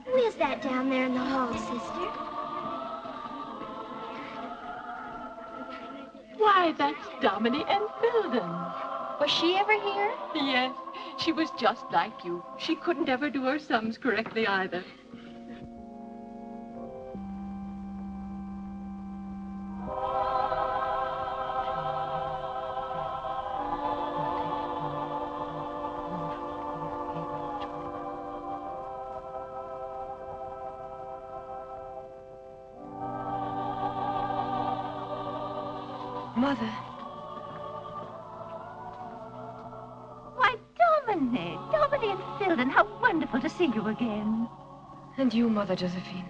Who is that down there in the hall, sister? Why, that's Domini and Filden. Was she ever here? Yes, she was just like you. She couldn't ever do her sums correctly either. Mother. Why, Domini and Filden, how wonderful to see you again. And you, Mother Josephine.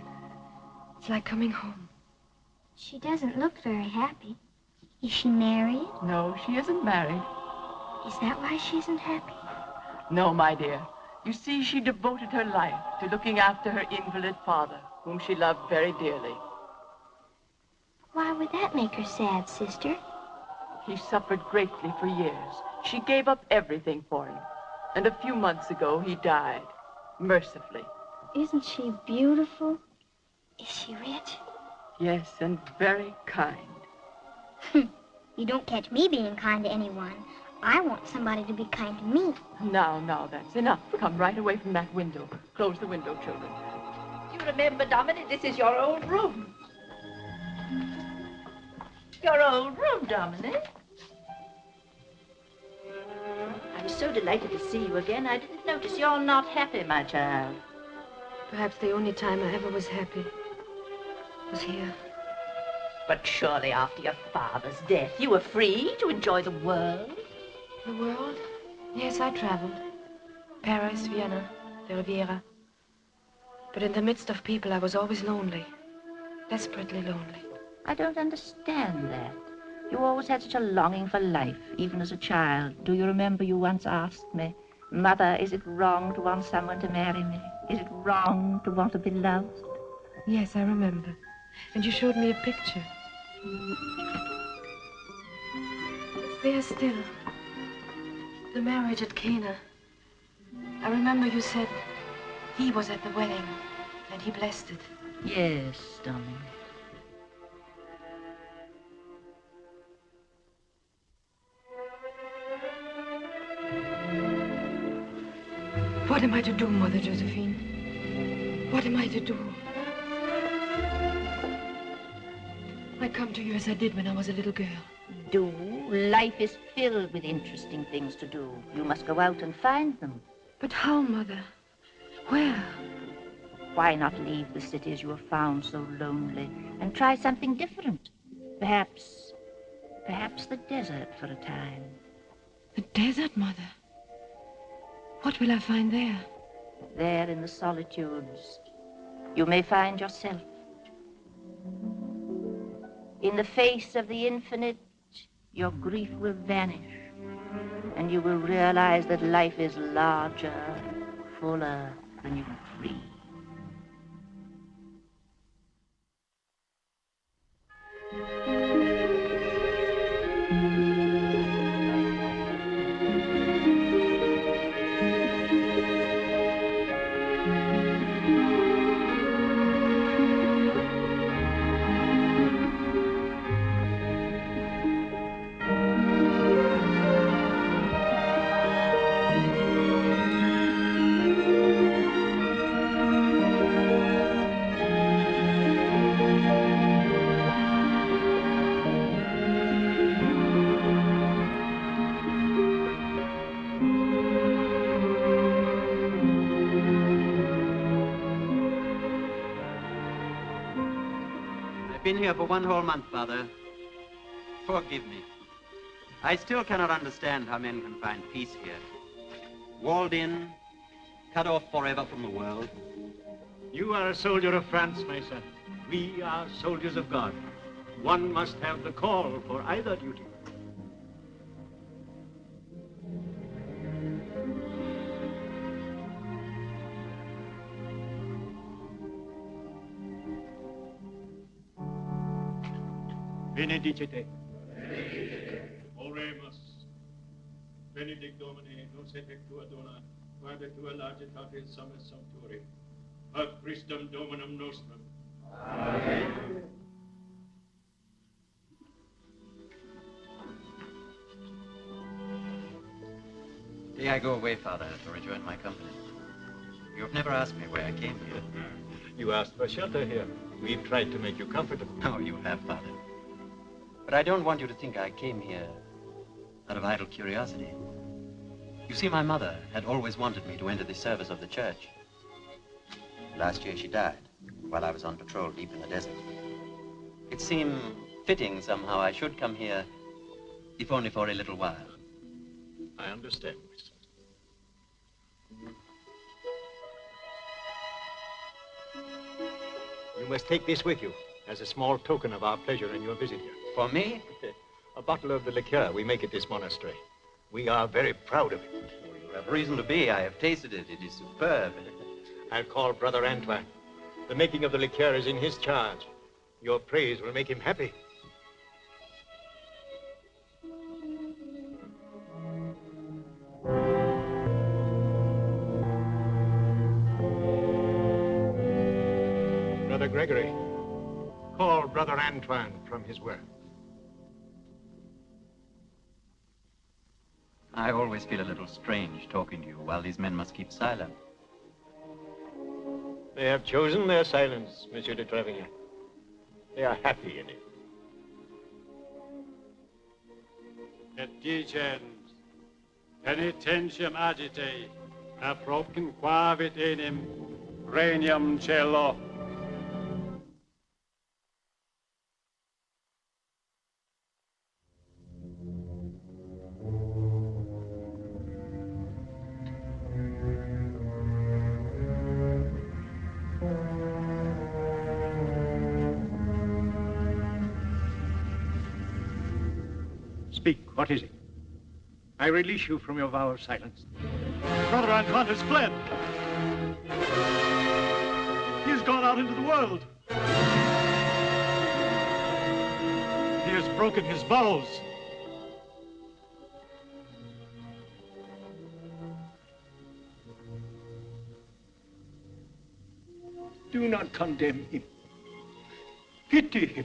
It's like coming home. She doesn't look very happy. Is she married? No, she isn't married. Is that why she isn't happy? No, my dear. You see, she devoted her life to looking after her invalid father, whom she loved very dearly. Why would that make her sad, sister? He suffered greatly for years. She gave up everything for him. And a few months ago, he died, mercifully. Isn't she beautiful? Is she rich? Yes, and very kind. You don't catch me being kind to anyone. I want somebody to be kind to me. Now, that's enough. Come right away from that window. Close the window, children. You remember, Domini, this is your old room. Your old room, Domini. I'm so delighted to see you again. I didn't notice you're not happy, my child. Perhaps the only time I ever was happy was here. But surely after your father's death, you were free to enjoy the world. The world? Yes, I traveled. Paris, Vienna, the Riviera. But in the midst of people, I was always lonely. Desperately lonely. I don't understand that. You always had such a longing for life, even as a child. Do you remember you once asked me, Mother, is it wrong to want someone to marry me? Is it wrong to want to be loved? Yes, I remember. And you showed me a picture. It's there still. The marriage at Cana. I remember you said he was at the wedding and he blessed it. Yes, Dominic. What am I to do, Mother Josephine? What am I to do? I come to you as I did when I was a little girl. Do? Life is filled with interesting things to do. You must go out and find them. But how, Mother? Where? Why not leave the cities you have found so lonely and try something different? Perhaps the desert for a time. The desert, Mother? What will I find there? There in the solitudes, you may find yourself. In the face of the infinite, your grief will vanish, and you will realize that life is larger, fuller than you can free. I've been here for 1 whole month, Father. Forgive me. I still cannot understand how men can find peace here. Walled in, cut off forever from the world. You are a soldier of France, my son. We are soldiers of God. One must have the call for either duty. Benedicite. Oremus. Benedict Domine, nos effectua dona, quae tua largitatis sumus sumpturi. Ad Christum Dominum nostrum. Amen. Day I go away, Father, to rejoin my company. You have never asked me why I came here. You asked for shelter here. We've tried to make you comfortable. Oh, you have, Father. But I don't want you to think I came here out of idle curiosity. You see, my mother had always wanted me to enter the service of the church. Last year she died while I was on patrol deep in the desert. It seemed fitting somehow I should come here, if only for a little while. I understand, my son. You must take this with you as a small token of our pleasure in your visit here. For me? A bottle of the liqueur we make at this monastery. We are very proud of it. You have reason to be. I have tasted it. It is superb. I'll call Brother Antoine. The making of the liqueur is in his charge. Your praise will make him happy. Brother Gregory, call Brother Antoine from his work. I always feel a little strange talking to you while these men must keep silent. They have chosen their silence, Monsieur de Trevigny. They are happy in it. Et dicens, penitentiam agite, apropin quavit enim, regnum celo. Speak, what is it? I release you from your vow of silence. Brother Antoine has fled. He has gone out into the world. He has broken his vows. Do not condemn him. Pity him.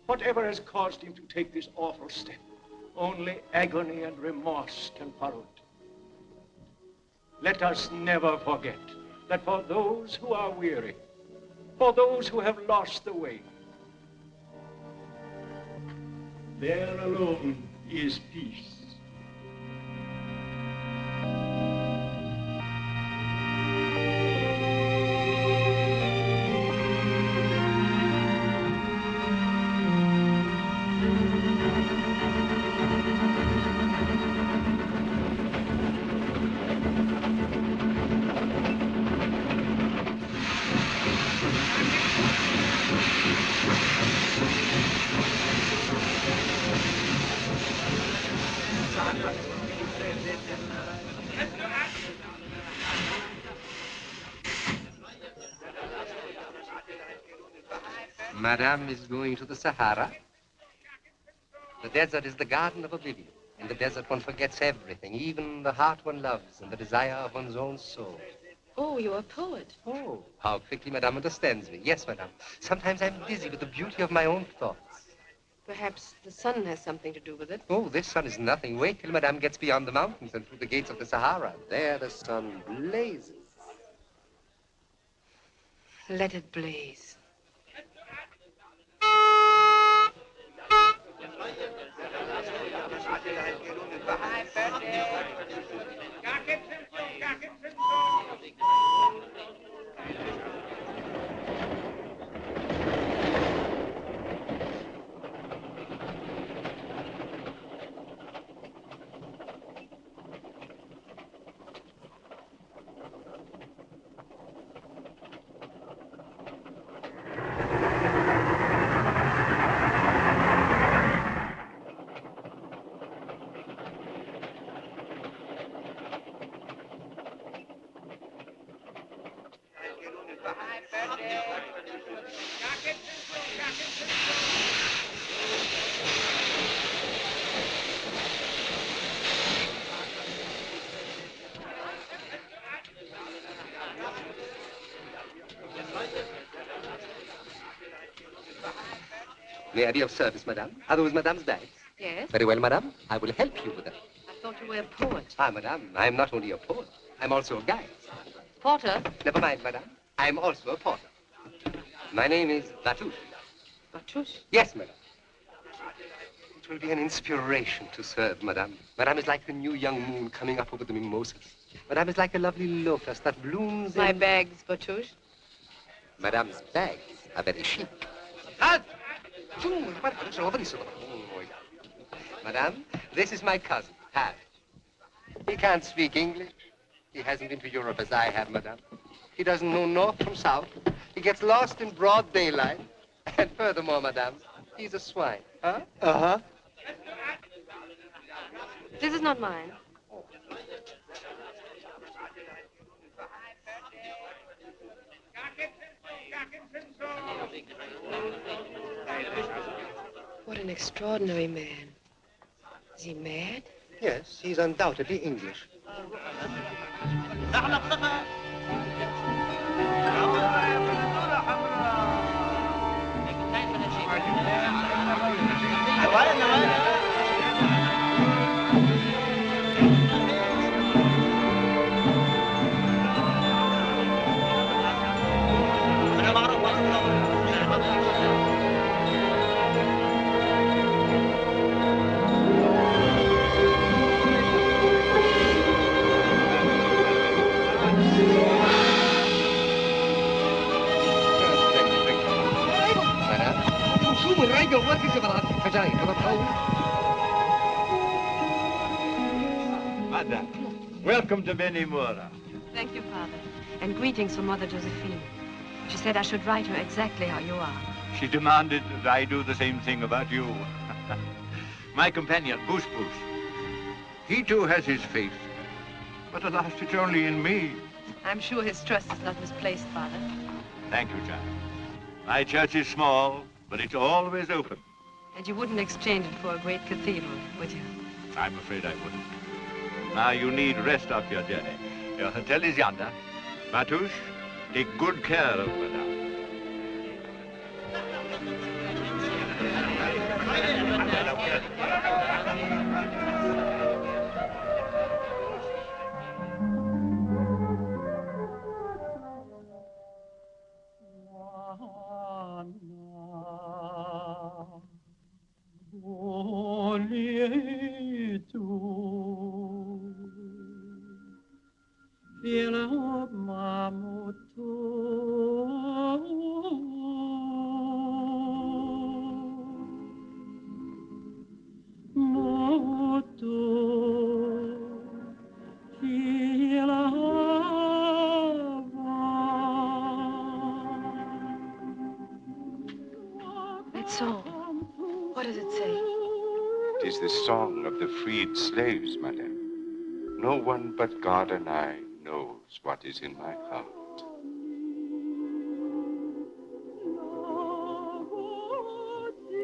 Whatever has caused him to take this awful step, only agony and remorse can follow it. Let us never forget that for those who are weary, for those who have lost the way, there alone is peace. Madame is going to the Sahara. The desert is the garden of oblivion. In the desert one forgets everything, even the heart one loves and the desire of one's own soul. Oh, you're a poet. Oh, how quickly Madame understands me. Yes, Madame. Sometimes I'm busy with the beauty of my own thoughts. Perhaps the sun has something to do with it. Oh, this sun is nothing. Wait till Madame gets beyond the mountains and through the gates of the Sahara. There the sun blazes. Let it blaze. May I be of service, madame? Are those madame's bags? Yes? Very well, madame. I will help you with them. I thought you were a poet. Ah, madame, I am not only a poet. I'm also a guide. Porter? Never mind, madame. I'm also a porter. My name is Batouche. Batouche? Yes, madame. It will be an inspiration to serve, madame. Madame is like the new young moon coming up over the mimosas. Madame is like a lovely lotus that blooms My in... bags, Batouche. Madame's bags are very chic. Madame, this is my cousin, Harry. He can't speak English. He hasn't been to Europe as I have, madame. He doesn't know north from south. He gets lost in broad daylight. And furthermore, madame, he's a swine. Huh? Uh-huh. This is not mine. What an extraordinary man. Is he mad? Yes, he's undoubtedly English. Madam, welcome to Benimora. Thank you, Father. And greetings from Mother Josephine. She said I should write her exactly how you are. She demanded that I do the same thing about you. My companion, Boosh Boosh. He too has his faith. But alas, it's only in me. I'm sure his trust is not misplaced, Father. Thank you, child. My church is small, but it's always open. And you wouldn't exchange it for a great cathedral, would you? I'm afraid I wouldn't. Now you need rest off your journey. Your hotel is yonder. Batouche, take good care of madame. That song, what does it say? It is the song of the freed slaves, madame. No one but God and I knows what is in my heart.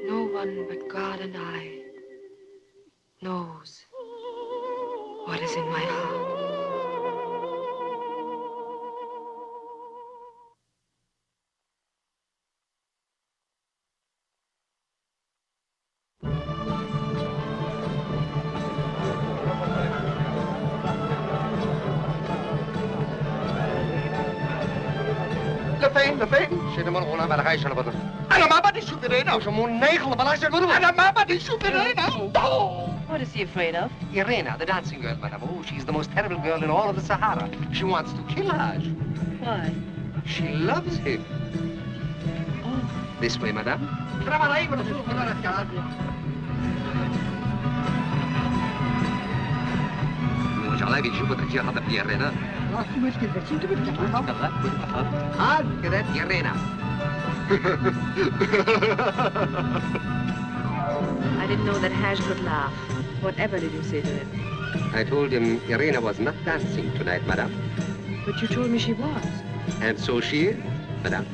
No one but God and I knows what is in my heart. What is he afraid of? Irena, the dancing girl, madame. Oh, she's the most terrible girl in all of the Sahara. She wants to kill Haj. Why? She loves him. Oh. This way, madame. I didn't know that Haj could laugh. Whatever did you say to him? I told him Irena was not dancing tonight, madame. But you told me she was. And so she is, madame.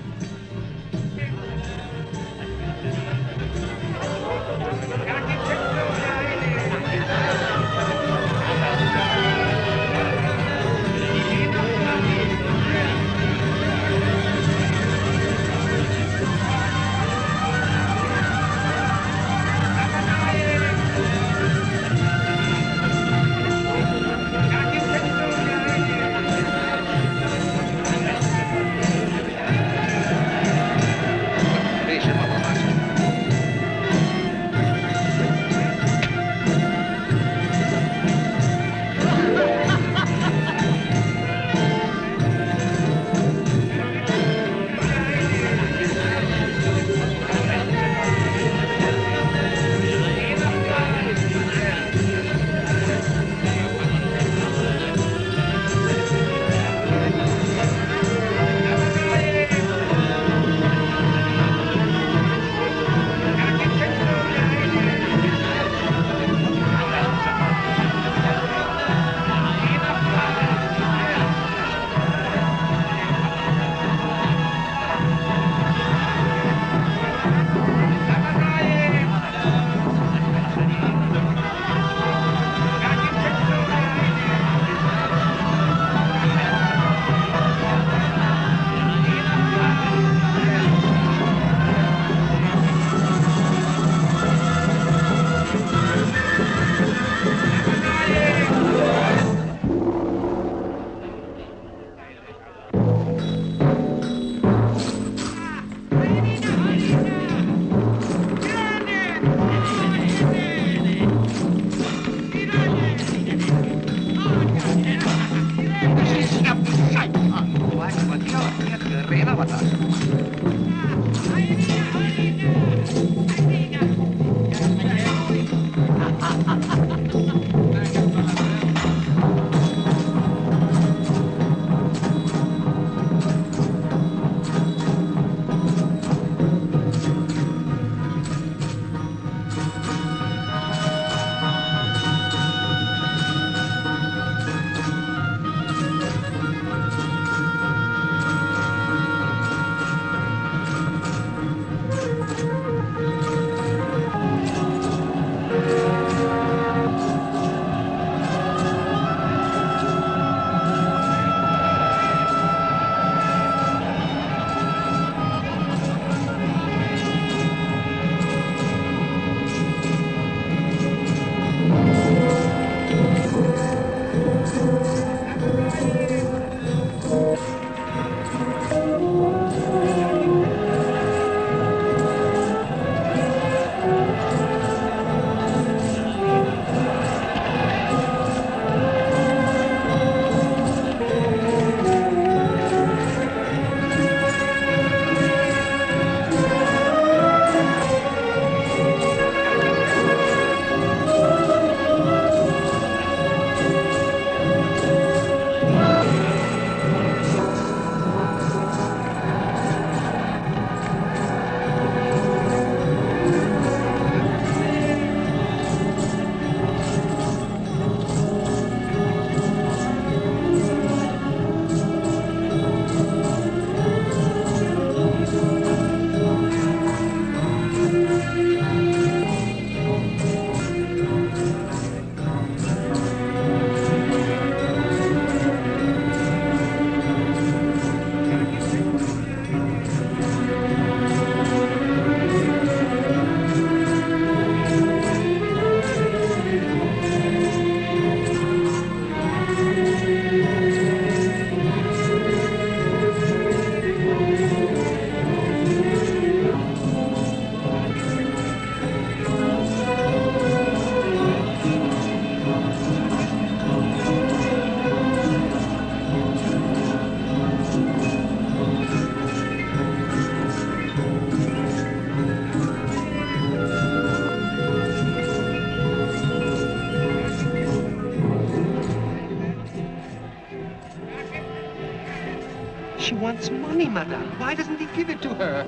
It's money, madame. Why doesn't he give it to her?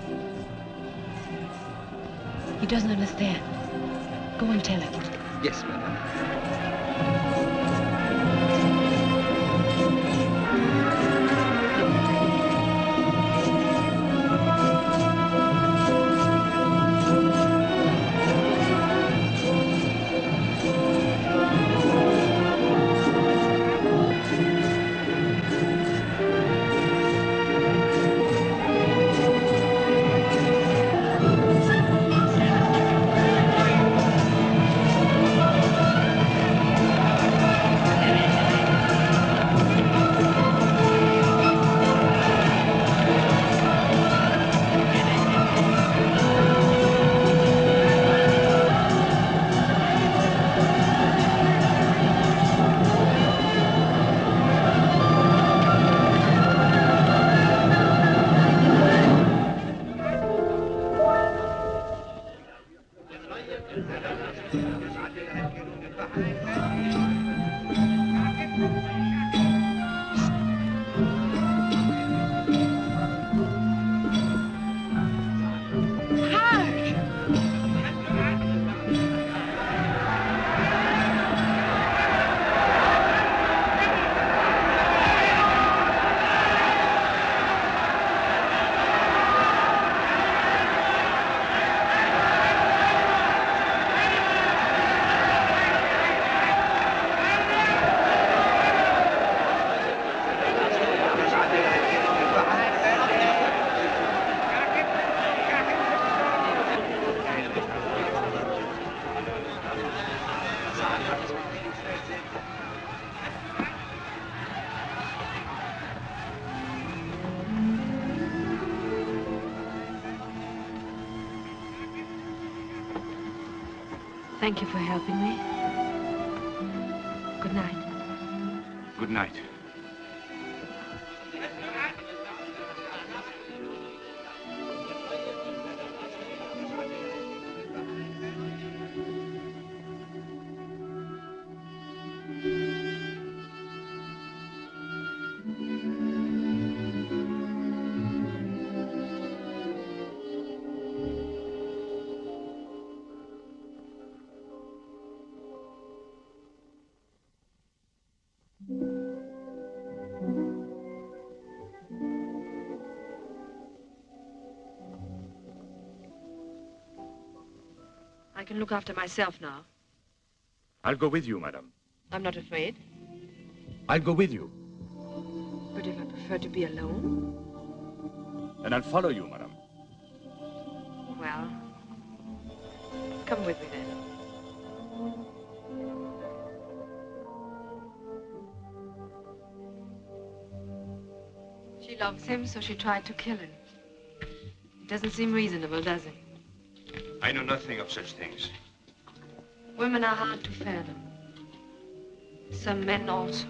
He doesn't understand. Go and tell him. Yes, madame. Thank you for helping me. Good night. Good night. I can look after myself now. I'll go with you, madam. I'm not afraid. I'll go with you. But if I prefer to be alone? And I'll follow you, madam. Well, come with me then. She loves him, so she tried to kill him. It doesn't seem reasonable, does it? I know nothing of such things. Women are hard to fathom. Some men also.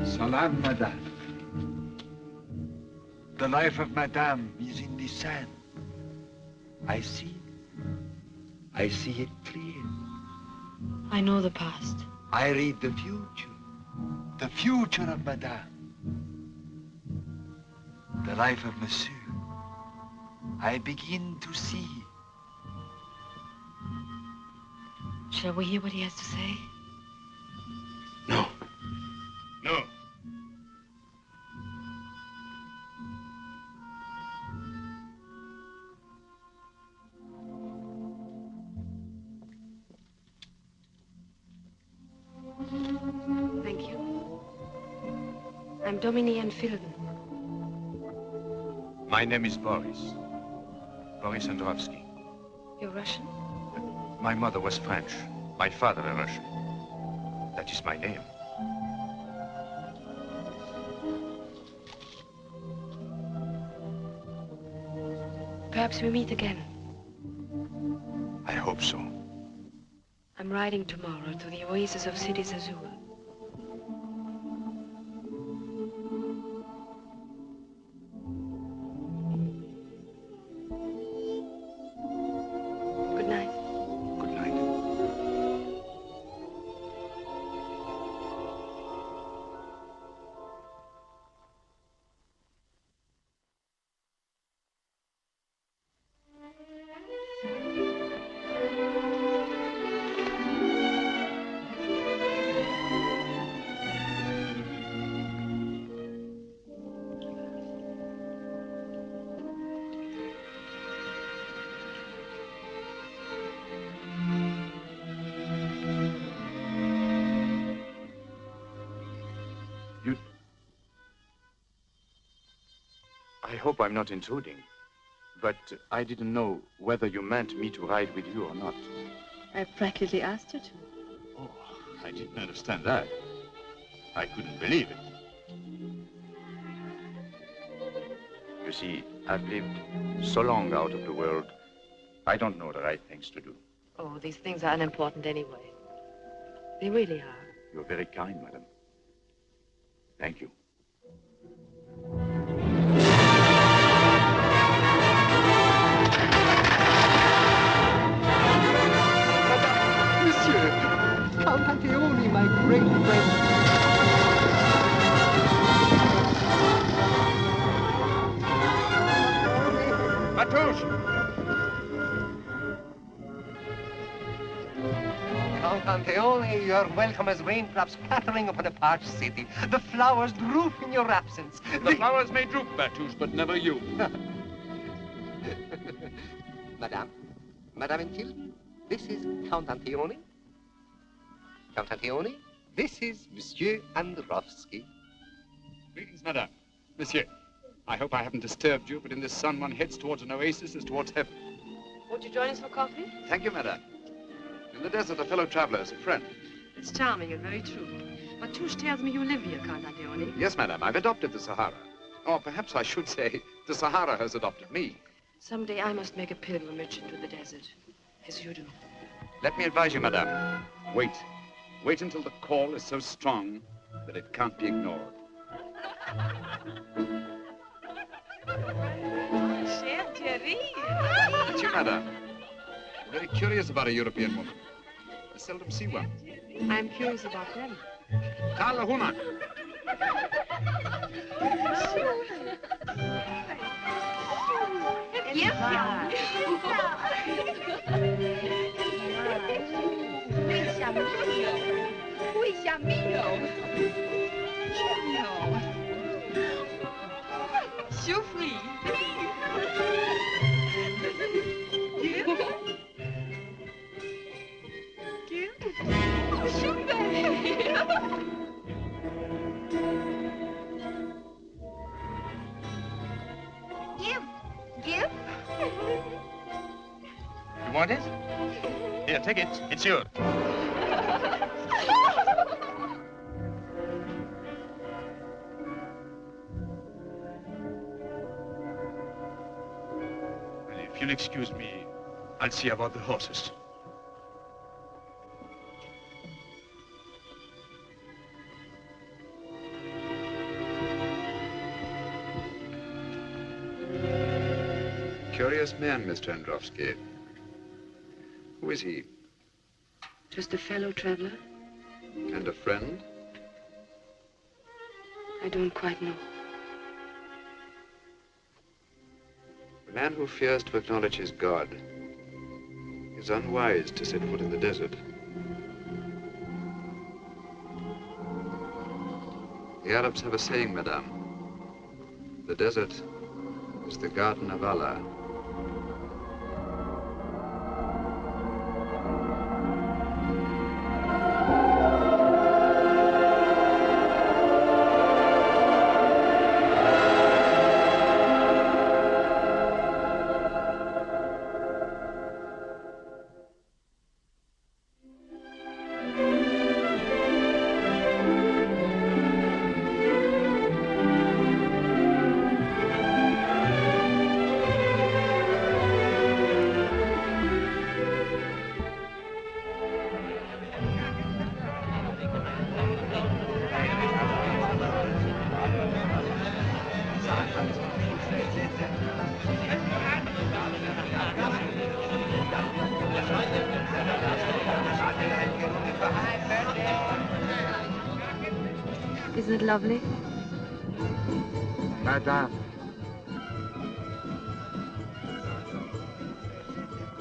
Salam, madame. The life of madame is in the sand. I see it clear. I know the past. I read the future. The future of madame. The life of monsieur. I begin to see. Shall we hear what he has to say? No. No. Thank you. I'm Dominique Filden. My name is Boris. Boris Androvsky. You're Russian? My mother was French. My father a Russian. That is my name. Perhaps we meet again. I hope so. I'm riding tomorrow to the oasis of Cities Azul. Good night. Good night. hope I'm not intruding, but I didn't know whether you meant me to ride with you or not. I practically asked you to. Oh, I didn't understand that. I couldn't believe it. You see, I've lived so long out of the world, I don't know the right things to do. Oh, these things are unimportant anyway. They really are. You're very kind, madam. Thank you. Monsieur, Count Antione, my great friend. Matouche! Count Antione, you're welcome as raindrops pattering upon a parched city. The flowers droop in your absence. The flowers may droop, Matouche, but never you. Madame Intil, this is Count Antione. Count Antione, this is Monsieur Androwski. Greetings, madame. Monsieur, I hope I haven't disturbed you, but in this sun one heads towards an oasis as towards heaven. Won't you join us for coffee? Thank you, madame. In the desert, a fellow traveler is a friend. It's charming and very true. But Touche tells me you live here, Count Antione. Yes, madame, I've adopted the Sahara. Or perhaps I should say, the Sahara has adopted me. Someday I must make a pilgrimage into the desert, as you do. Let me advise you, madame. Wait. Wait until the call is so strong that it can't be ignored. It's you, madame. I'm very curious about a European woman. I seldom see one. I'm curious about them. Carla Hunak. Give. You want it? Here, take it. It's yours. If you'll excuse me, I'll see about the horses. Curious man, Mr. Androwski. Who is he? Just a fellow traveler? And a friend? I don't quite know. The man who fears to acknowledge his God is unwise to set foot in the desert. The Arabs have a saying, madame. The desert is the garden of Allah. Isn't it lovely? Madame.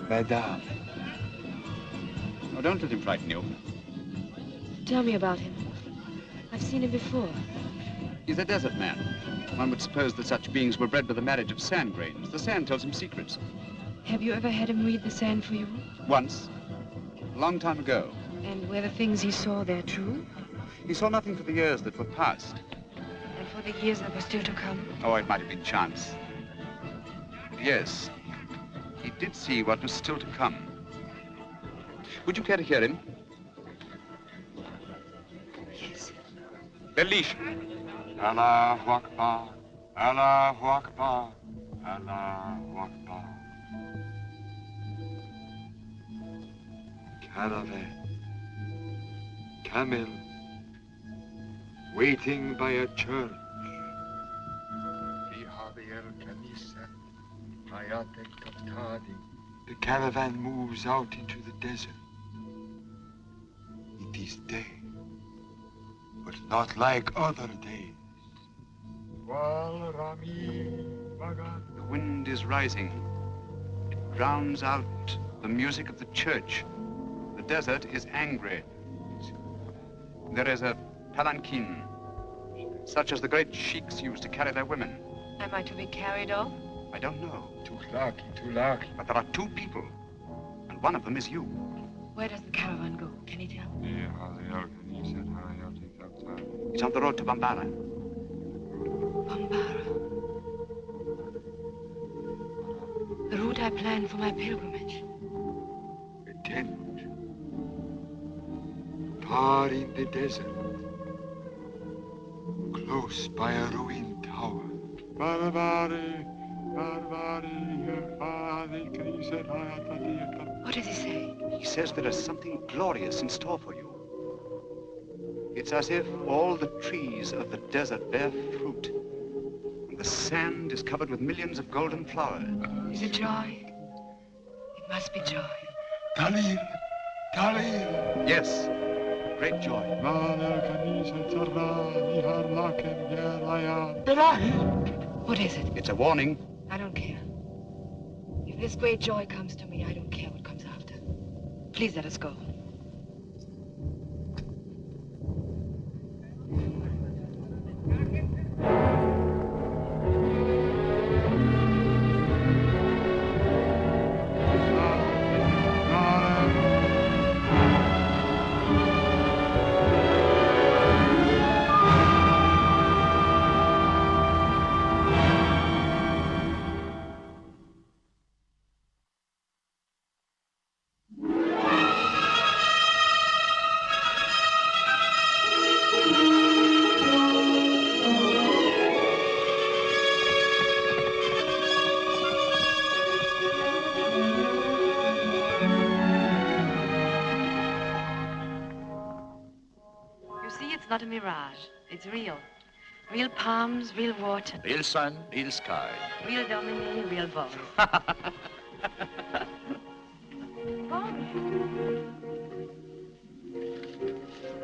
Madame. Oh, don't let him frighten you. Tell me about him. I've seen him before. He's a desert man. One would suppose that such beings were bred by the marriage of sand grains. The sand tells him secrets. Have you ever had him read the sand for you? Once. A long time ago. And were the things he saw there true? He saw nothing for the years that were past. And for the years that were still to come? Oh, it might have been chance. Yes. He did see what was still to come. Would you care to hear him? Yes. Leash. Allahu Akbar, Allahu Akbar, Allahu Akbar. Caravan, camel, waiting by a church. The caravan moves out into the desert. It is day, but not like other days. The wind is rising. It drowns out the music of the church. The desert is angry. There is a palanquin, such as the great sheiks use to carry their women. Am I to be carried off? I don't know. Too lucky. But there are two people, and one of them is you. Where does the caravan go? Can you tell? It's on the road to Bambara. Bambara. The route I planned for my pilgrimage. A tent. Far in the desert. Close by a ruined tower. What does he say? He says there is something glorious in store for you. It's as if all the trees of the desert bear fruit, and the sand is covered with millions of golden flowers. Is it joy? It must be joy. Talib! Yes, great joy. What is it? It's a warning. I don't care. If this great joy comes to me, I don't care what comes after. Please let us go. Not a mirage. It's real. Real palms, real water. Real sun, real sky. Real Dominique, real voice.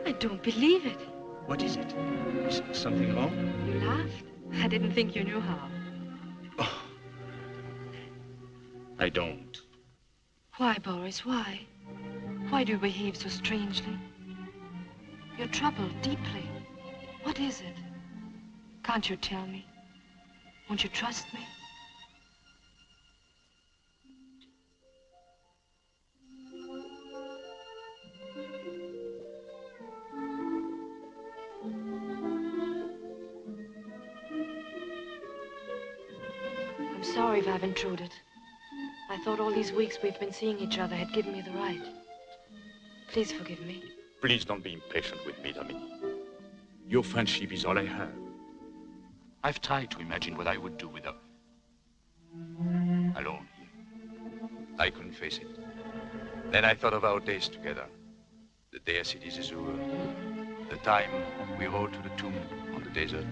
I don't believe it. What is it? Is something wrong? You laughed. I didn't think you knew how. Oh. I don't. Why, Boris, why? Why do you behave so strangely? You're troubled deeply. What is it? Can't you tell me? Won't you trust me? I'm sorry if I've intruded. I thought all these weeks we've been seeing each other had given me the right. Please forgive me. Please don't be impatient with me, Dominique. Your friendship is all I have. I've tried to imagine what I would do with her. Alone here. I couldn't face it. Then I thought of our days together. The day at City Zazur, the time we rode to the tomb on the desert,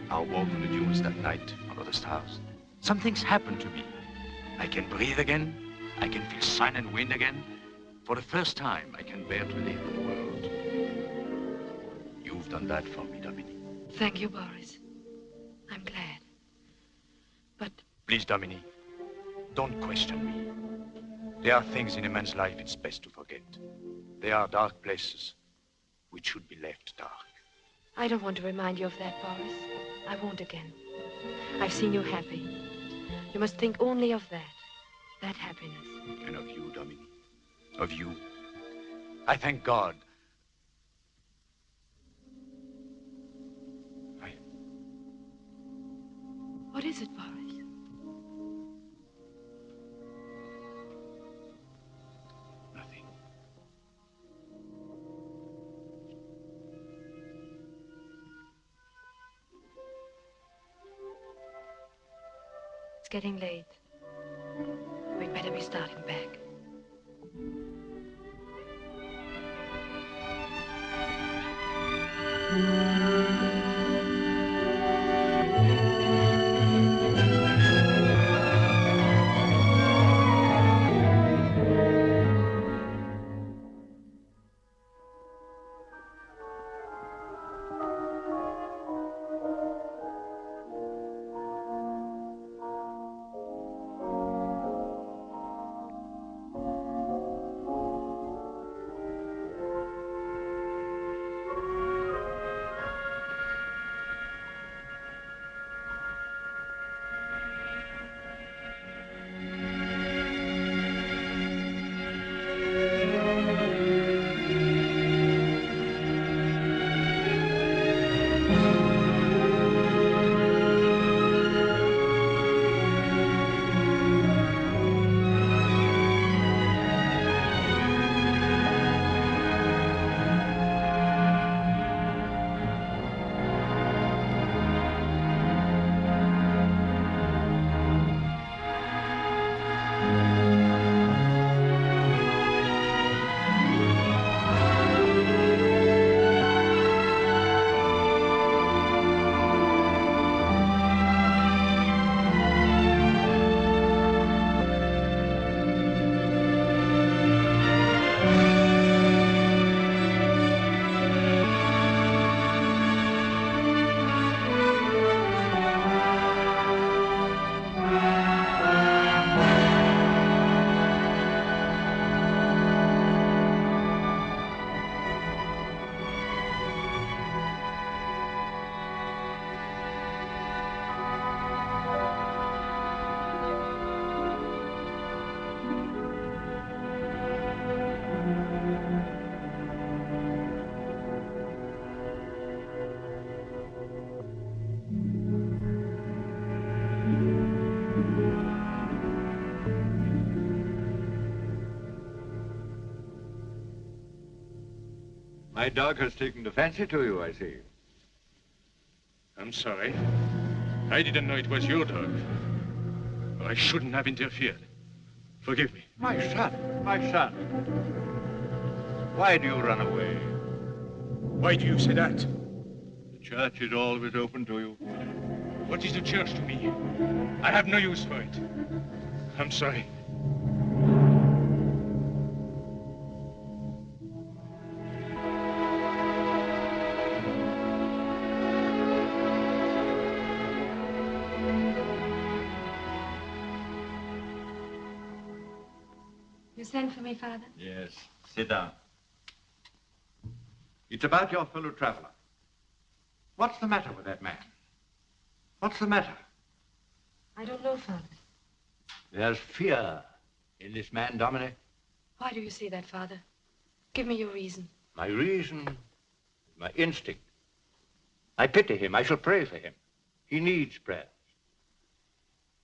our walk on the dunes that night under the stars. Something's happened to me. I can breathe again. I can feel sun and wind again. For the first time, I can bear to live in the world. You've done that for me, Dominique. Thank you, Boris. I'm glad. But... Please, Dominique, don't question me. There are things in a man's life it's best to forget. There are dark places which should be left dark. I don't want to remind you of that, Boris. I won't again. I've seen you happy. You must think only of that happiness. And of you, Dominique. Of you. I thank God. What is it, Boris? getting late. We'd better be starting back. My dog has taken a fancy to you, I see. I'm sorry. I didn't know it was your dog. I shouldn't have interfered. Forgive me. My son, my son. Why do you run away? Why do you say that? The church is always open to you. What is the church to me? I have no use for it. I'm sorry. You sent for me, Father? Yes. Sit down. It's about your fellow traveler. What's the matter with that man? What's the matter? I don't know, Father. There's fear in this man, Dominic. Why do you say that, Father? Give me your reason. My reason, my instinct. I pity him. I shall pray for him. He needs prayers.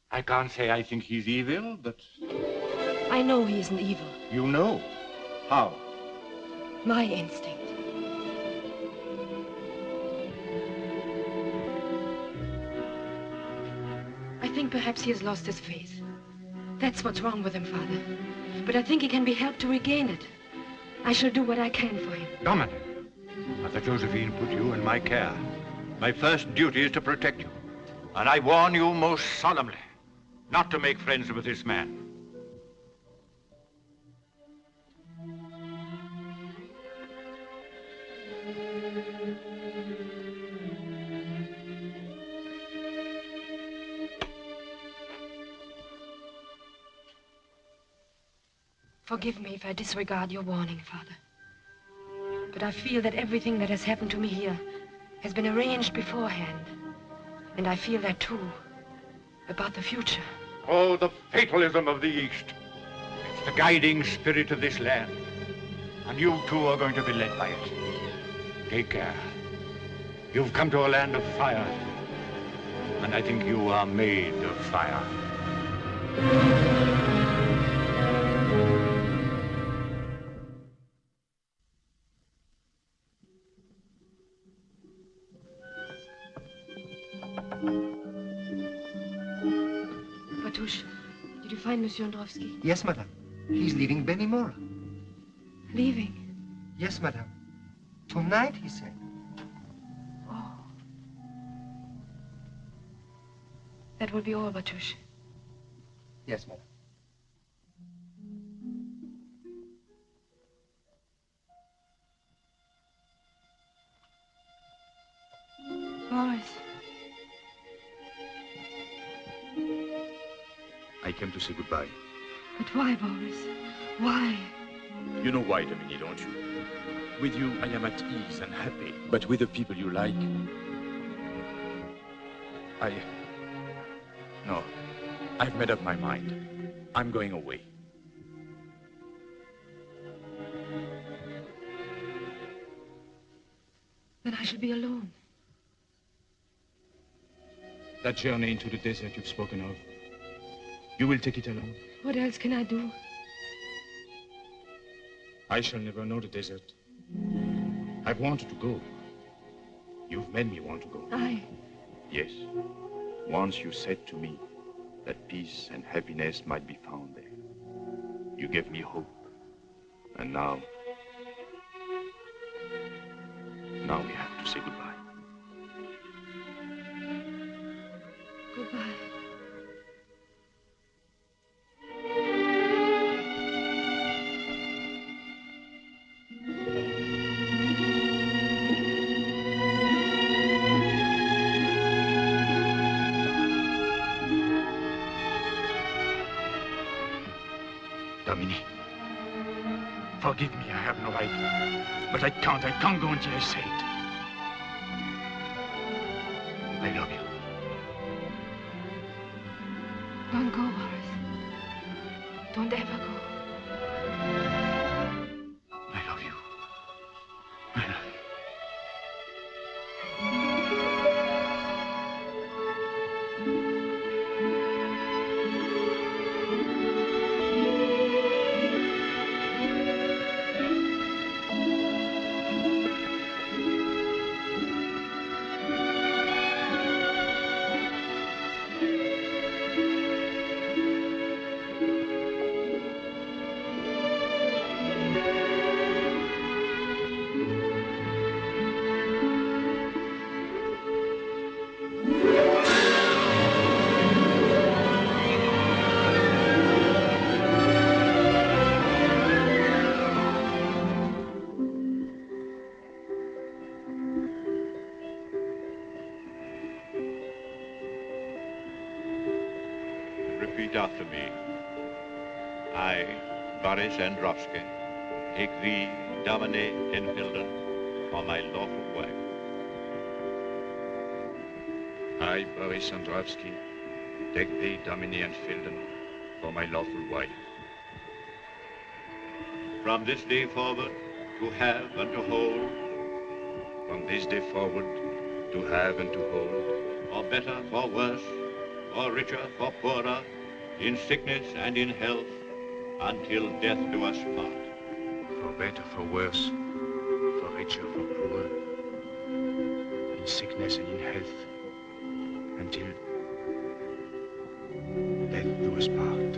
I can't say I think he's evil, but... I know he isn't evil. You know? How? My instinct. I think perhaps he has lost his faith. That's what's wrong with him, Father. But I think he can be helped to regain it. I shall do what I can for him. Dominic, Mother Josephine put you in my care. My first duty is to protect you. And I warn you most solemnly not to make friends with this man. Forgive me if I disregard your warning, Father. But I feel that everything that has happened to me here has been arranged beforehand. And I feel that, too, about the future. Oh, the fatalism of the East. It's the guiding spirit of this land. And you, too, are going to be led by it. Take care. You've come to a land of fire. And I think you are made of fire. find Monsieur Androwski? Yes, madame. He's leaving Benimora. Leaving? Yes, madame. Tonight, he said. Oh. That will be all, Batouche. Yes, madame. Boris. I came to say goodbye. But why, Boris? Why? You know why, Dominique, don't you? With you, I am at ease and happy. But with the people you like, No. I've made up my mind. I'm going away. Then I shall be alone. That journey into the desert you've spoken of, you will take it alone. What else can I do? I shall never know the desert. I've wanted to go. You've made me want to go. Yes. Once you said to me that peace and happiness might be found there. You gave me hope. And now we have to say goodbye. Goodbye. Dominique, forgive me, I have no right. But I can't go until I say it. I love you. Don't go, Boris. Don't ever go. I love you. I love you. Repeat after me. I, Boris Androvsky, take thee, Domine Enfielden, for my lawful wife. I, Boris Androvsky, take thee, Domine Enfielden, for my lawful wife. From this day forward, to have and to hold. From this day forward, to have and to hold. For better, for worse, for richer, for poorer, in sickness and in health, until death do us part. For better, for worse, for richer, for poorer, in sickness and in health, until death do us part.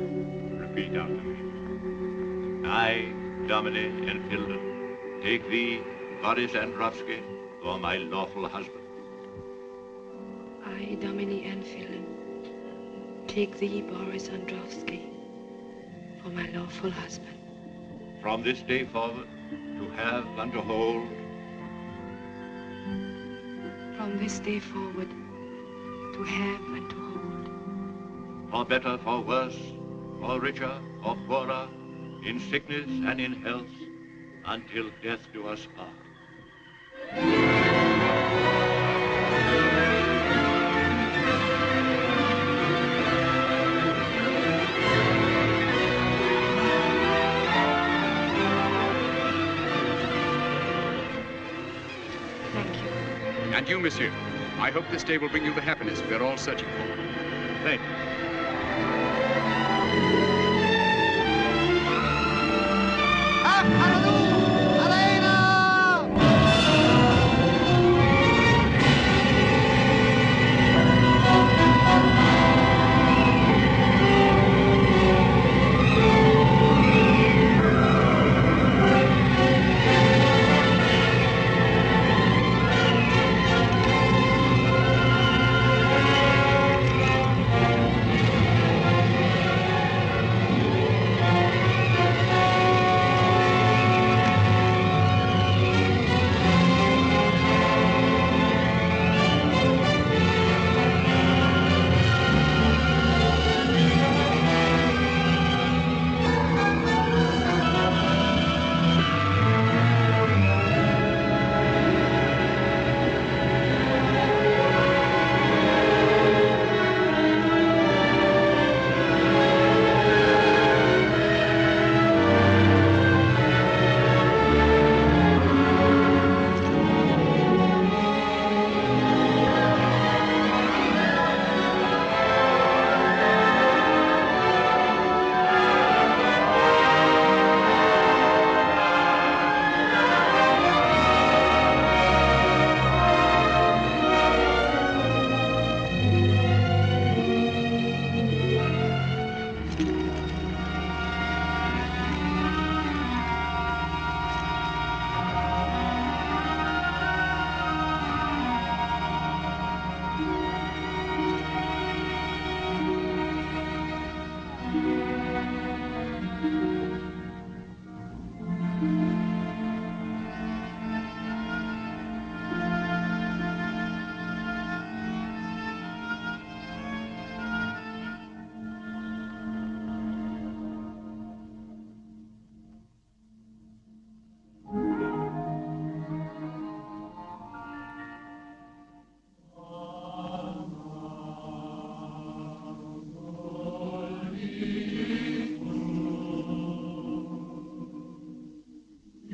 Repeat after me. I, Domine Enfielden, take thee, Boris Androvsky, for my lawful husband. I, Domine Enfielden, take thee, Boris Androwski, for my lawful husband. From this day forward, to have and to hold. From this day forward, to have and to hold. For better, for worse, for richer, for poorer, in sickness and in health, until death do us part. And you, monsieur, I hope this day will bring you the happiness we are all searching for. Thank you.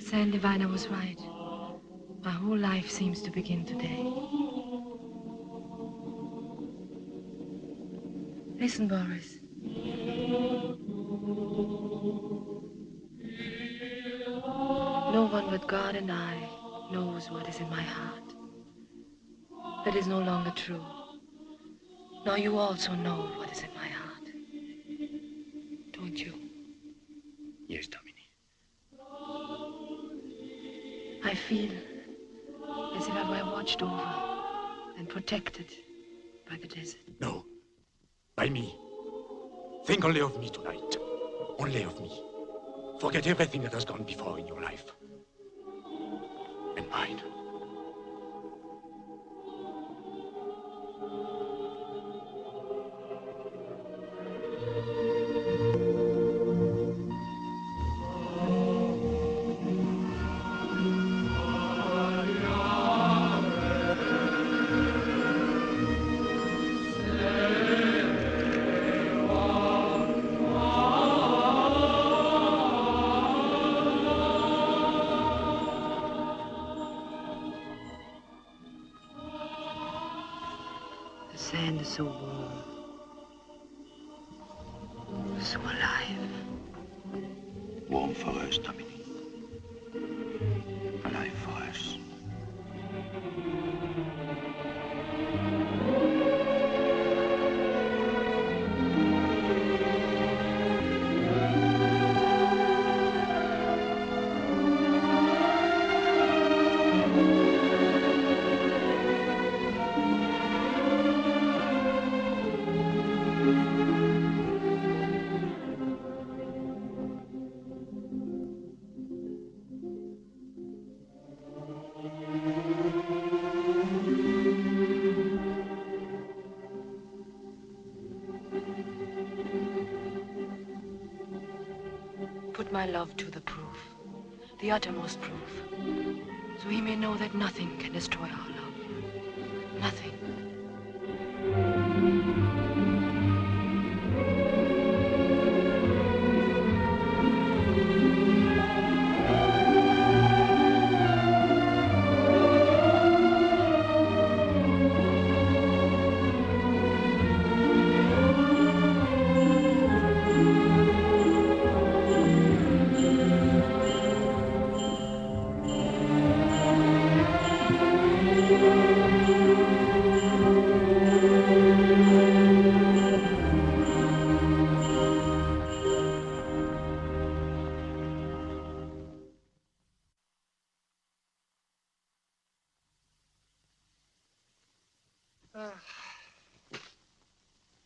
Sand Diviner was right. My whole life seems to begin today. Listen, Boris. No one but God and I knows what is in my heart. That is no longer true. Now you also know what is in my heart. Don't you? Yes, Domini. I feel as if I were watched over and protected by the desert. No. By me. Think only of me tonight. Only of me. Forget everything that has gone before in your life. And mine. The sand is so warm, so alive. Warm for us, Dominic. Alive for us. Put my love to the proof, the uttermost proof, so he may know that nothing can destroy our love. Nothing.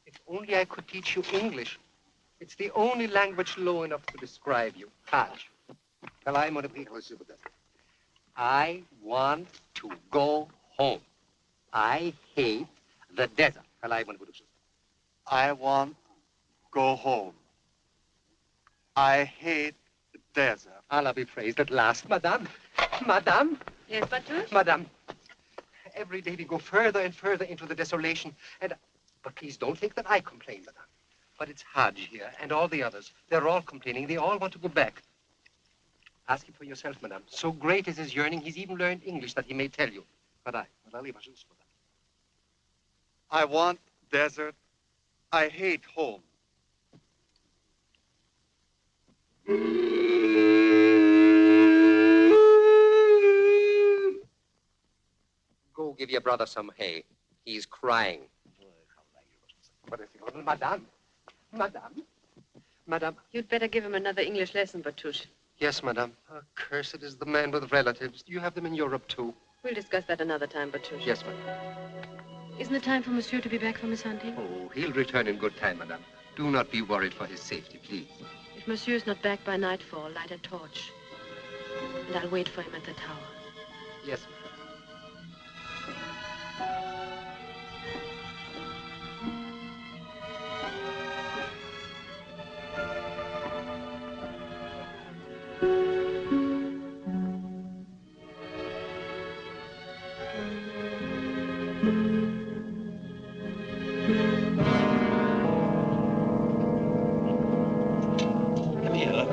If only I could teach you English. It's the only language low enough to describe you. Catch. I want to go home. I hate the desert. I want go home. I hate the desert. Allah be praised at last. Madame. Madame. Yes, Batush? Madame. Every day we go further and further into the desolation. But please don't think that I complain, Madame. But it's Hajj here and all the others. They're all complaining. They all want to go back. Ask him for yourself, Madame. So great is his yearning, he's even learned English that he may tell you. I want desert. I hate home. Go give your brother some hay. He's crying. Madame. Madame. Madame. You'd better give him another English lesson, Batush. Yes, Madame. Cursed is the man with relatives. Do you have them in Europe, too? We'll discuss that another time, Batush. Yes, Madame. Isn't it time for Monsieur to be back from his hunting? Oh, he'll return in good time, Madame. Do not be worried for his safety, please. If Monsieur's not back by nightfall, light a torch. And I'll wait for him at the tower. Yes, Madame. Come here, look.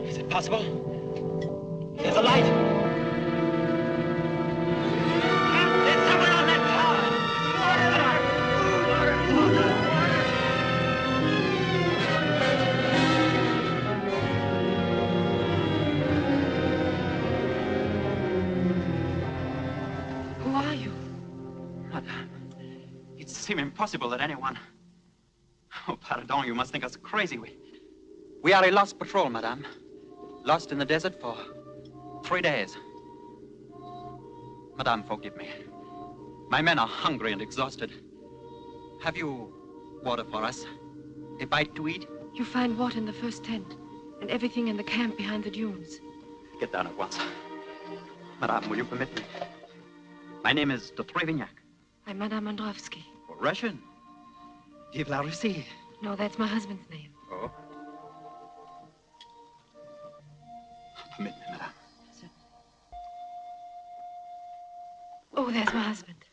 Is it possible? There's a light. There's someone on that tower. Who are you? Madame, it seems impossible that anyone... Oh, pardon, you must think us crazy. We are a lost patrol, madame. Lost in the desert for 3 days. Madame, forgive me. My men are hungry and exhausted. Have you water for us? A bite to eat? You find water in the first tent, and everything in the camp behind the dunes. Get down at once. Madame, will you permit me? My name is de Trevignac. I'm Madame Androvsky. Russian? Vive la Russie. No, that's my husband's name. Oh. Permit me, madame. Oh, there's my husband.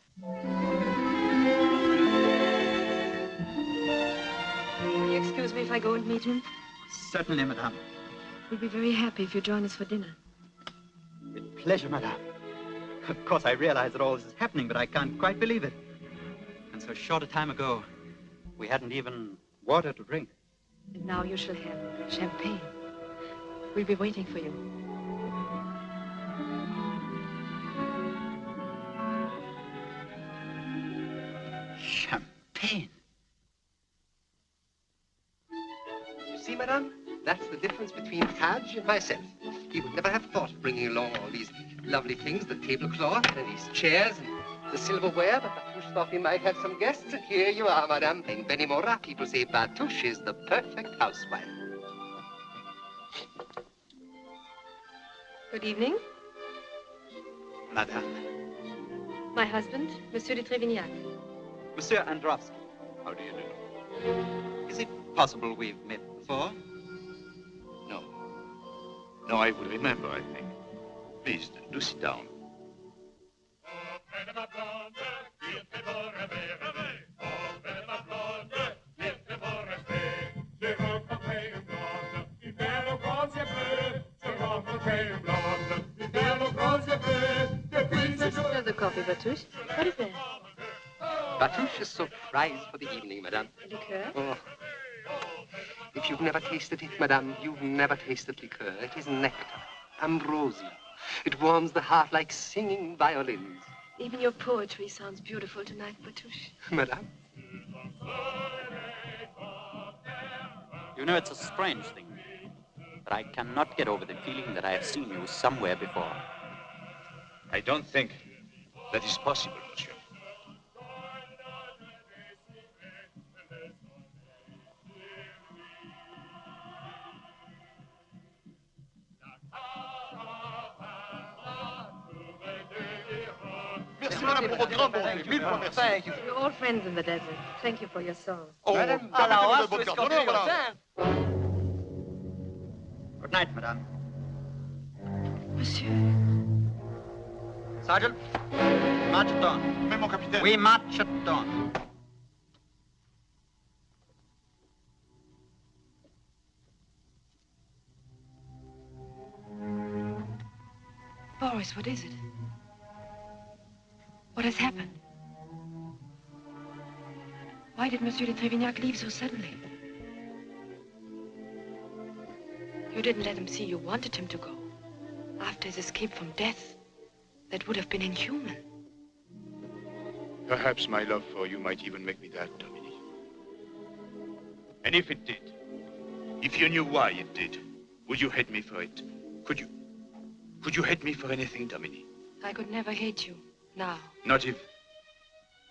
Will you excuse me if I go and meet him? Certainly, madame. We'll be very happy if you join us for dinner. With pleasure, madame. Of course, I realize that all this is happening, but I can't quite believe it. And so short a time ago, we hadn't even water to drink. And now you shall have champagne. We'll be waiting for you. Champagne? You see, madame, that's the difference between Hadj and myself. He would never have thought of bringing along all these lovely things, the tablecloth and these chairs and the silverware, but Batouche thought we might have some guests, and here you are, madame. In Benimora, people say Batouche is the perfect housewife. Good evening. Madame. My husband, Monsieur de Trevignac. Monsieur Androvsky. How do you do? Is it possible we've met before? No. No, I would remember, I think. Please, do sit down. Another coffee, Batouche. What is that? Batouche is surprise for the evening, madame. Liqueur? Oh. If you've never tasted it, madame, you've never tasted liqueur. It is nectar, ambrosia. It warms the heart like singing violins. Even your poetry sounds beautiful tonight, Batouche. Madame? You know, it's a strange thing, but I cannot get over the feeling that I have seen you somewhere before. I don't think that is possible, monsieur. Thank you. We're all friends in the desert. Thank you for your song. Oh, Good night, madame. Monsieur. Sergeant, march at dawn. Mais mon capitaine. We march at dawn. Boris, what is it? What has happened? Why did Monsieur de Trevignac leave so suddenly? You didn't let him see you wanted him to go. After his escape from death, that would have been inhuman. Perhaps my love for you might even make me that, Dominique. And if it did, if you knew why it did, would you hate me for it? Could you hate me for anything, Dominique? I could never hate you, now. Not if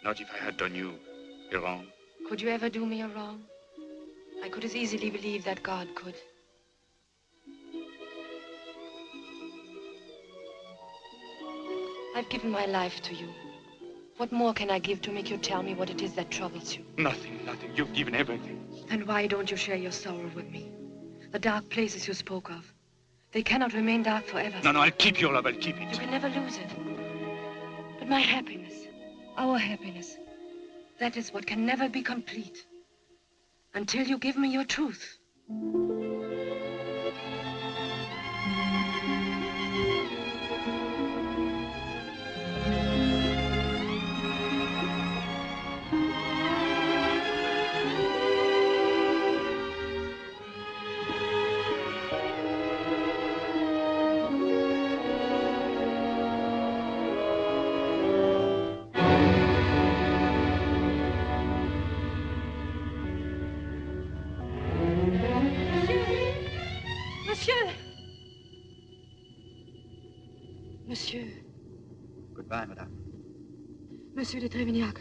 I had done you a wrong. Could you ever do me a wrong? I could as easily believe that God could. I've given my life to you. What more can I give to make you tell me what it is that troubles you? Nothing. You've given everything. Then why don't you share your sorrow with me? The dark places you spoke of. They cannot remain dark forever. No, I'll keep your love. I'll keep it. You can never lose it. But my happiness, our happiness, that is what can never be complete until you give me your truth. Monsieur. Goodbye, madame. Monsieur de Trevignac,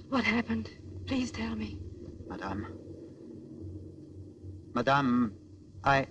what happened? Please tell me. Madame. Madame, I...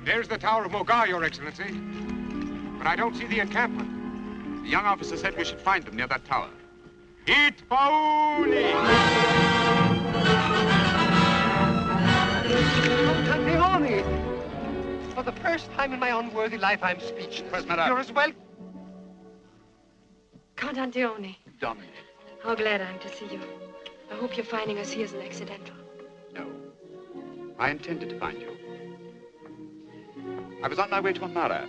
There's the Tower of Mogar, Your Excellency. But I don't see the encampment. The young officer said we should find them near that tower. It Pauli! For the first time in my unworthy life, I'm speechless. Yes, madame. You're as well... Count Antione, Dominic. how glad I am to see you. I hope your finding us here isn't accidental. No. I intended to find you. I was on my way to Amara.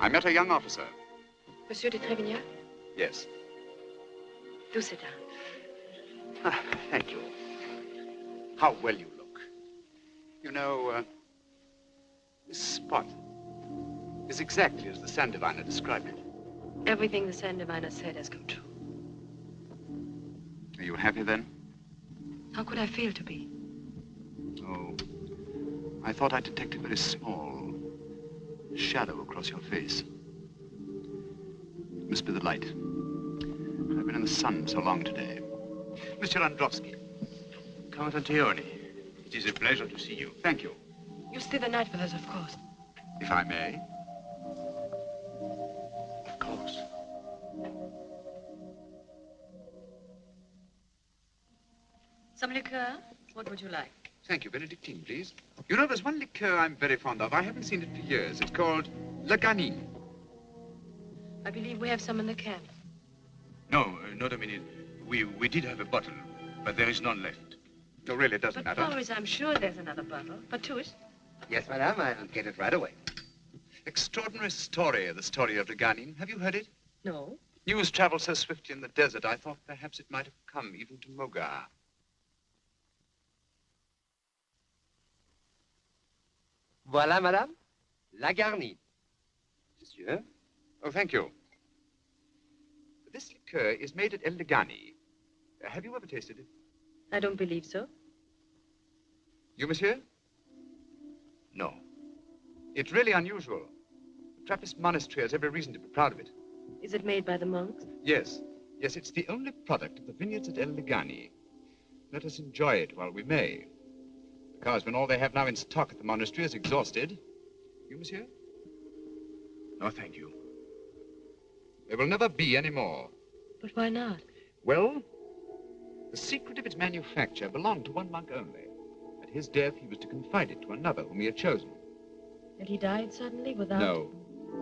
I met a young officer. Monsieur de Trevignac, Yes. do sit down. Ah, thank you. How well you look. You know, this spot is exactly as the sand diviner described it. Everything the sand diviner said has come true. Are you happy then? How could I fail to be? Oh, I thought I detected a very small shadow across your face. It must be the light. I've been in the sun so long today. Mr. Androvsky. Count Antione, it is a pleasure to see you. Thank you. You stay the night with us, of course. If I may. Of course. Some liqueur? What would you like? Thank you. Benedictine, please. You know, there's one liqueur I'm very fond of. I haven't seen it for years. It's called Le Ganin. I believe we have some in the camp. No, not a minute. We did have a bottle, but there is none left. No, really, it doesn't But matter. Boris, I'm sure there's another bottle. But to it. Yes, madame, I'll get it right away. Extraordinary story, the story of Le Ganin. Have you heard it? No. News travels so swiftly in the desert, I thought perhaps it might have come even to Mogar. Voilà, madame, la garnie. Monsieur? Oh, thank you. This liqueur is made at El Legani. Have you ever tasted it? I don't believe so. You, monsieur? No. It's really unusual. The Trappist monastery has every reason to be proud of it. Is it made by the monks? Yes. Yes, it's the only product of the vineyards at El Legani. Let us enjoy it while we may. Because when all they have now in stock at the monastery is exhausted... You, monsieur? No, thank you. There will never be any more. But why not? Well, the secret of its manufacture belonged to one monk only. At his death, he was to confide it to another whom he had chosen. And he died suddenly without... No.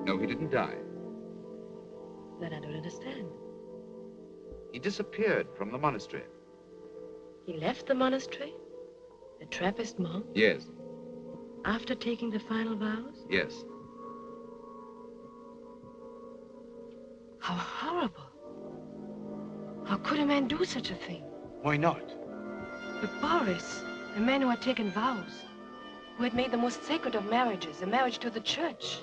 No, he didn't die. Then I don't understand. He disappeared from the monastery. He left the monastery? A Trappist monk? Yes. After taking the final vows? Yes. How horrible. How could a man do such a thing? Why not? But Boris, a man who had taken vows, who had made the most sacred of marriages, a marriage to the church.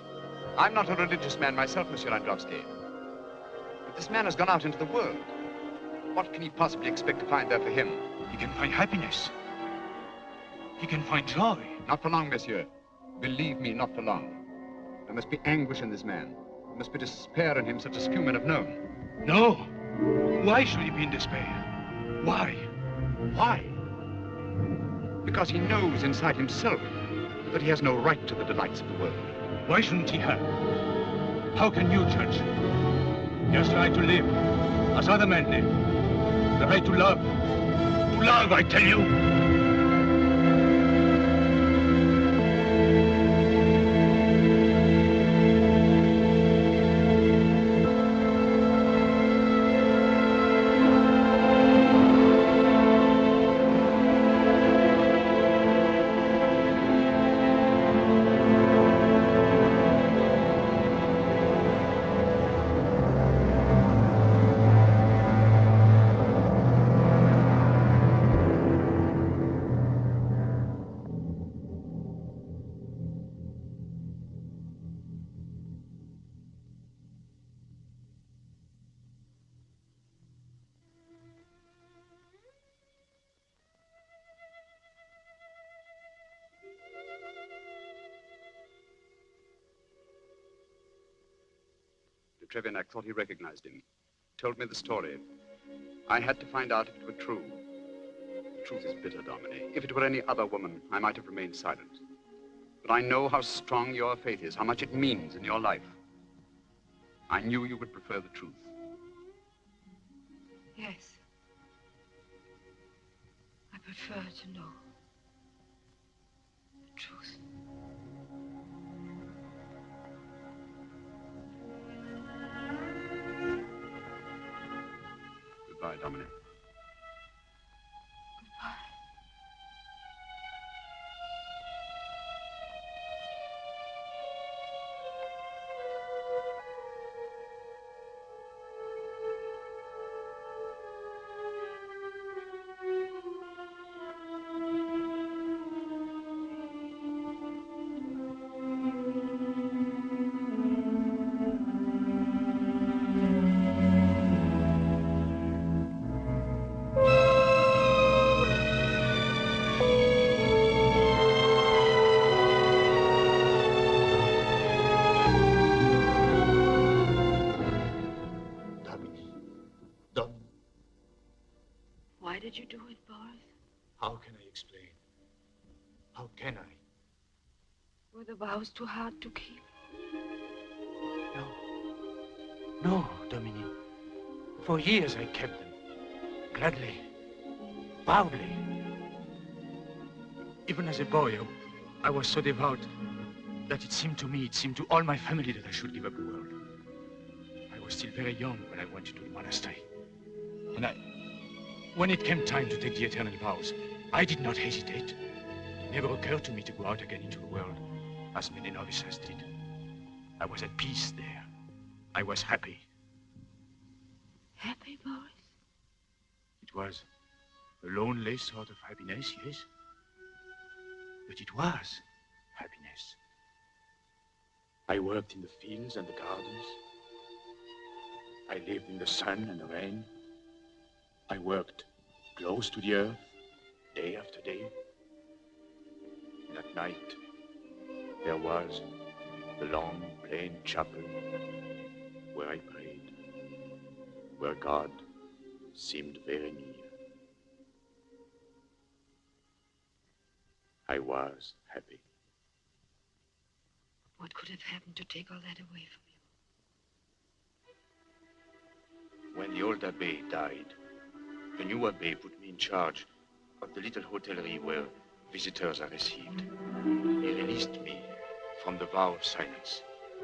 I'm not a religious man myself, Monsieur Androvsky. But this man has gone out into the world. What can he possibly expect to find there for him? He can find happiness. He can find joy. Not for long, monsieur. Believe me, not for long. There must be anguish in this man. There must be despair in him such as few men have known. No. Why should he be in despair? Why? Why? Because he knows inside himself that he has no right to the delights of the world. Why shouldn't he have? How can you judge? He has tried to live as other men live. The right to love. To love, I tell you. Trevinak thought he recognized him. Told me the story. I had to find out if it were true. The truth is bitter, Domine. If it were any other woman, I might have remained silent. But I know how strong your faith is, how much it means in your life. I knew you would prefer the truth. Yes. I prefer to know the truth. Goodbye, Dominic. Goodbye. Why did you do it, Boris? How can I explain? How can I? Were the vows too hard to keep? No, Dominique. For years I kept them. Gladly. Proudly. Even as a boy, I was so devout that it seemed to all my family that I should give up the world. I was still very young when I went into the monastery. When it came time to take the eternal vows, I did not hesitate. It never occurred to me to go out again into the world, as many novices did. I was at peace there. I was happy. Happy, Boris? It was a lonely sort of happiness, yes. But it was happiness. I worked in the fields and the gardens. I lived in the sun and the rain. I worked close to the earth, day after day. And at night, there was the long, plain chapel where I prayed, where God seemed very near. I was happy. What could have happened to take all that away from you? When the old abbé died, the new abbé put me in charge of the little hotellerie where visitors are received. He released me from the vow of silence.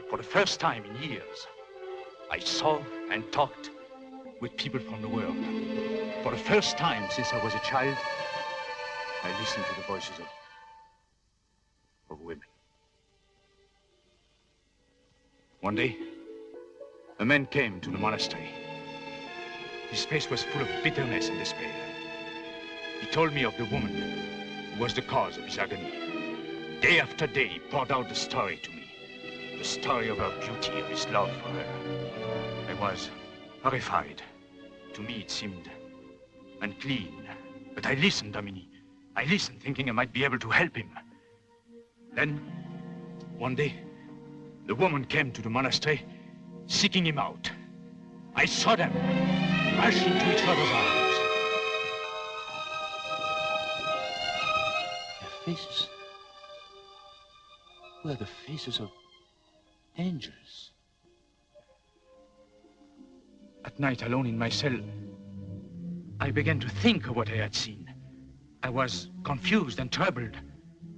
For the first time in years, I saw and talked with people from the world. For the first time since I was a child, I listened to the voices of women. One day, a man came to the monastery. His face was full of bitterness and despair. He told me of the woman who was the cause of his agony. Day after day, he poured out the story to me. The story of her beauty, of his love for her. I was horrified. To me, it seemed unclean. But I listened, Dominique. I listened, thinking I might be able to help him. Then, one day, the woman came to the monastery, seeking him out. I saw them rush into each other's arms. Their faces were the faces of angels. At night, alone in my cell, I began to think of what I had seen. I was confused and troubled.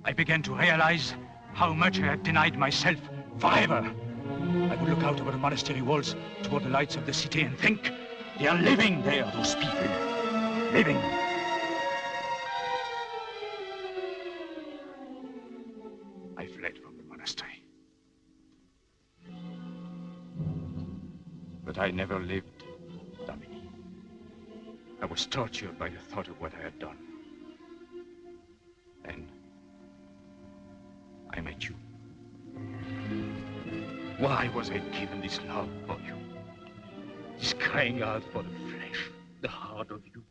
I began to realize how much I had denied myself forever. I would look out over the monastery walls toward the lights of the city and think, they are living there, those people. Living. I fled from the monastery. But I never lived, Dominique. I was tortured by the thought of what I had done. Then I met you. Why was I given this love for you? This crying out for the flesh, the heart of you?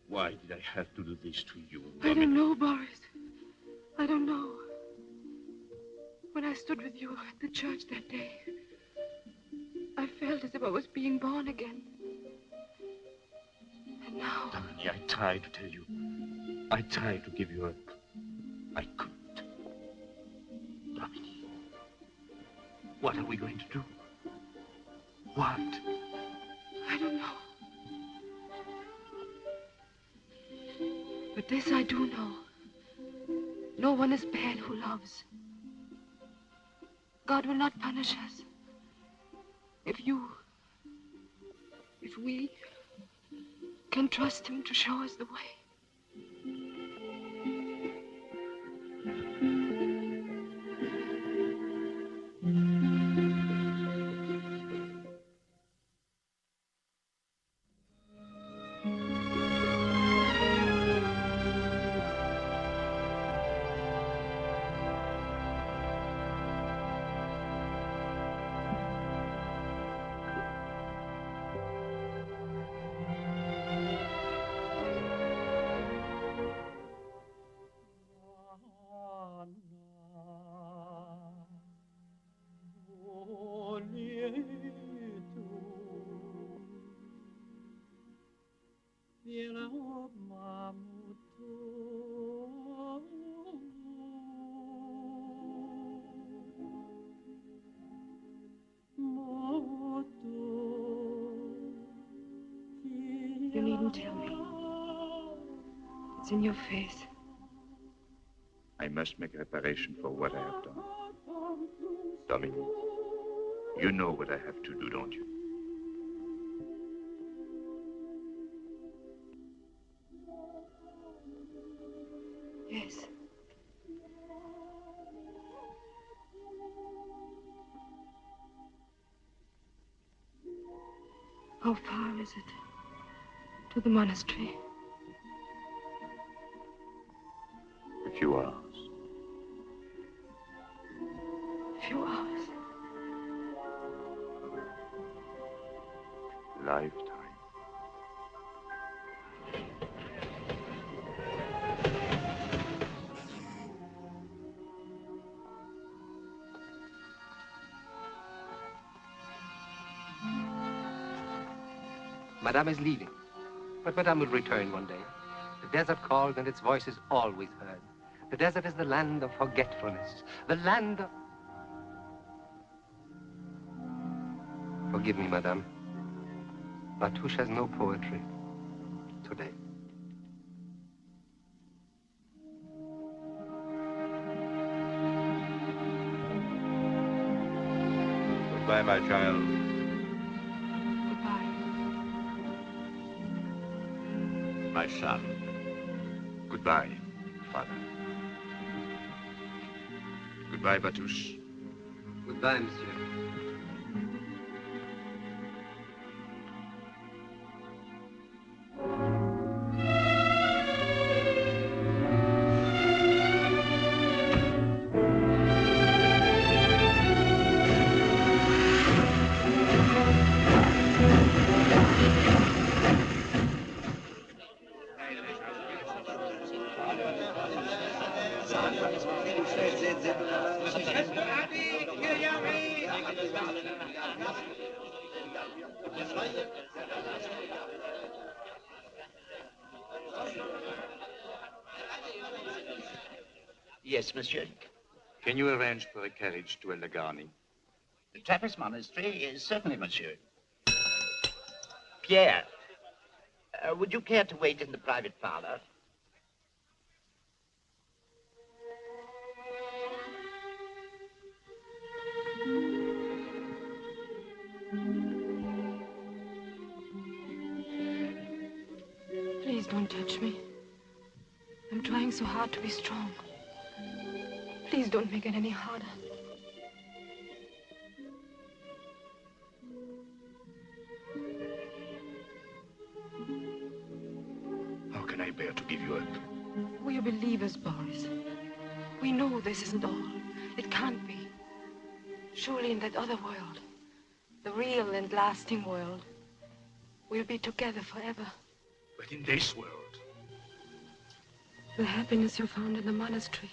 Why did I have to do this to you, I don't know, Boris. I don't know. When I stood with you at the church that day, I felt as if I was being born again. And now... Dominique, I tried to tell you. I tried to give you up. I couldn't. Dominique, what are we going to do? What? I don't know. But this I do know. No one is bad who loves. God will not punish us. If we can trust him to show us the way. You needn't tell me. It's in your face. I must make reparation for what I have done. Dominique, you know what I have to do, don't you? Yes. How far is it to the monastery? A few hours. A few hours. Lifetime. Madame is leaving, but Madame will return one day. The desert calls and its voice is always heard. The desert is the land of forgetfulness, the land of... Forgive me, Madame. La Touche has no poetry today. Goodbye, my child. Goodbye. My son. Goodbye, father. Goodbye, Batouche. Goodbye, monsieur. Yes, monsieur. Can you arrange for a carriage to El Lagani? The Trappist monastery is certainly, monsieur. Pierre. Would you care to wait in the private parlor? Please don't touch me. I'm trying so hard to be strong. Please don't make it any harder. How can I bear to give you up? Will you believe us, Boris? We know this isn't all. It can't be. Surely in that other world, the real and lasting world, we'll be together forever. But in this world, The happiness you found in the monastery,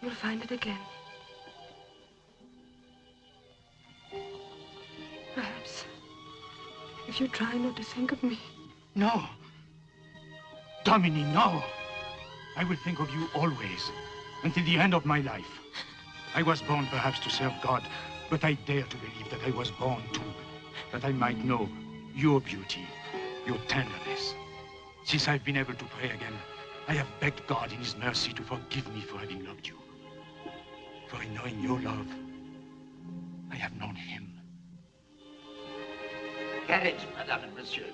you'll find it again. Perhaps, if you try not to think of me. no. Domini, no. I will think of you always, until the end of my life. I was born perhaps to serve God, but I dare to believe that I was born too, that I might know your beauty, your tenderness. Since I've been able to pray again, I have begged God in his mercy to forgive me for having loved you. For in knowing your love, I have known him. Carriage, madame and monsieur.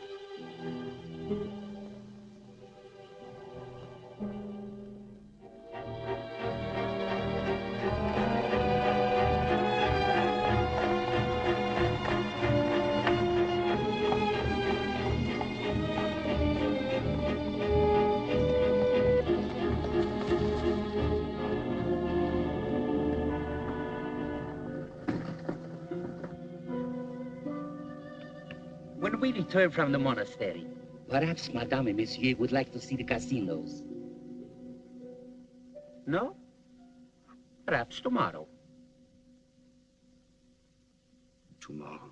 When we return from the monastery, perhaps Madame and Monsieur would like to see the casinos. No? Perhaps tomorrow. Tomorrow.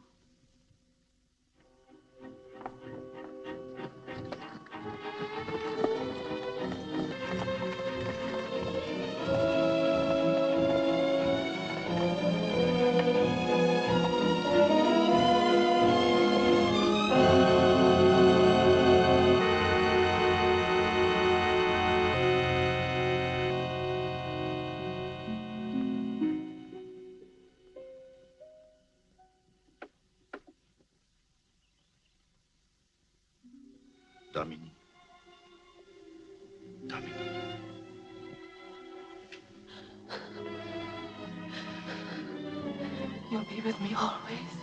Domini. Domini. You'll be with me always.